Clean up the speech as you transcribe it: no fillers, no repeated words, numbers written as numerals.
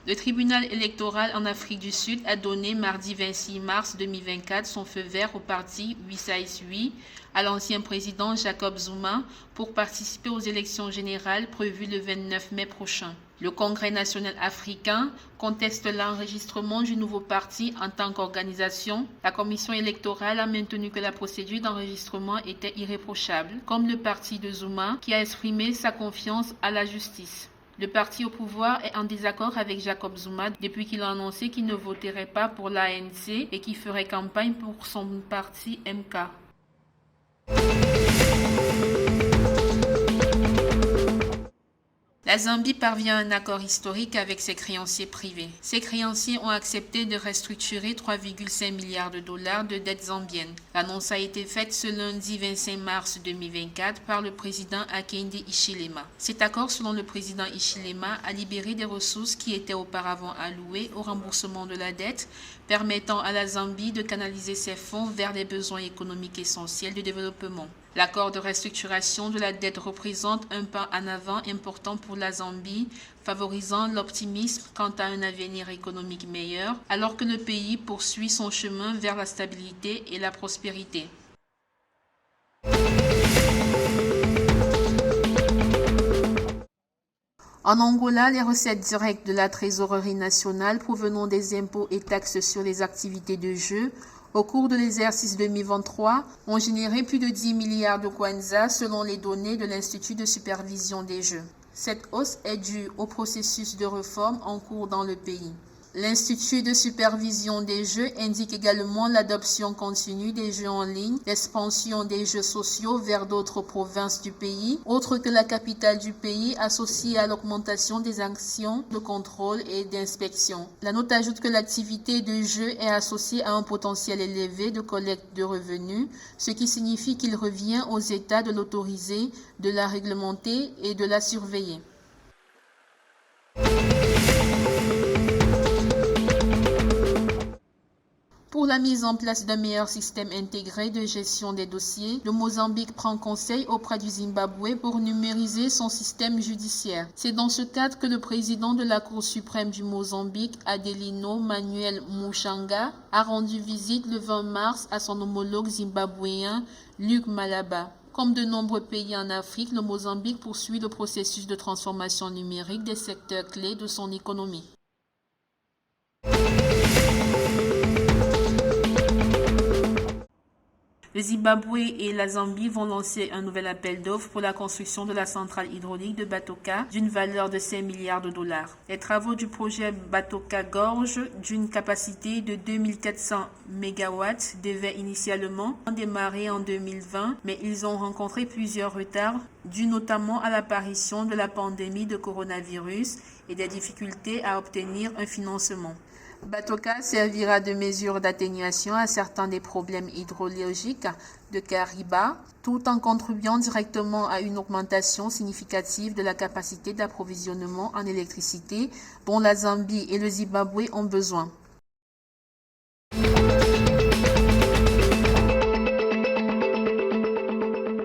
Le tribunal électoral en Afrique du Sud a donné mardi 26 mars 2024 son feu vert au parti Wisaiswi, à l'ancien président Jacob Zuma, pour participer aux élections générales prévues le 29 mai prochain. Le Congrès national africain conteste l'enregistrement du nouveau parti en tant qu'organisation. La commission électorale a maintenu que la procédure d'enregistrement était irréprochable, comme le parti de Zuma, qui a exprimé sa confiance à la justice. Le parti au pouvoir est en désaccord avec Jacob Zuma depuis qu'il a annoncé qu'il ne voterait pas pour l'ANC et qu'il ferait campagne pour son parti MK. La Zambie parvient à un accord historique avec ses créanciers privés. Ces créanciers ont accepté de restructurer 3,5 milliards de dollars de dettes zambiennes. L'annonce a été faite ce lundi 25 mars 2024 par le président Hakainde Hichilema. Cet accord, selon le président Hichilema, a libéré des ressources qui étaient auparavant allouées au remboursement de la dette, permettant à la Zambie de canaliser ses fonds vers les besoins économiques essentiels de développement. L'accord de restructuration de la dette représente un pas en avant important pour la Zambie, favorisant l'optimisme quant à un avenir économique meilleur, alors que le pays poursuit son chemin vers la stabilité et la prospérité. En Angola, les recettes directes de la trésorerie nationale provenant des impôts et taxes sur les activités de jeu au cours de l'exercice 2023 ont généré plus de 10 milliards de kwanza selon les données de l'Institut de supervision des jeux. Cette hausse est due au processus de réforme en cours dans le pays. L'Institut de supervision des jeux indique également l'adoption continue des jeux en ligne, l'expansion des jeux sociaux vers d'autres provinces du pays, autres que la capitale du pays, associée à l'augmentation des actions de contrôle et d'inspection. La note ajoute que l'activité de jeu est associée à un potentiel élevé de collecte de revenus, ce qui signifie qu'il revient aux États de l'autoriser, de la réglementer et de la surveiller. Pour la mise en place d'un meilleur système intégré de gestion des dossiers, le Mozambique prend conseil auprès du Zimbabwe pour numériser son système judiciaire. C'est dans ce cadre que le président de la Cour suprême du Mozambique, Adelino Manuel Muchanga, a rendu visite le 20 mars à son homologue zimbabwéen, Luc Malaba. Comme de nombreux pays en Afrique, le Mozambique poursuit le processus de transformation numérique des secteurs clés de son économie. Le Zimbabwe et la Zambie vont lancer un nouvel appel d'offres pour la construction de la centrale hydraulique de Batoka d'une valeur de 5 milliards de dollars. Les travaux du projet Batoka Gorge, d'une capacité de 2400 MW, devaient initialement démarrer en 2020, mais ils ont rencontré plusieurs retards, dus notamment à l'apparition de la pandémie de coronavirus et des difficultés à obtenir un financement. Batoka servira de mesure d'atténuation à certains des problèmes hydrologiques de Kariba, tout en contribuant directement à une augmentation significative de la capacité d'approvisionnement en électricité dont la Zambie et le Zimbabwe ont besoin.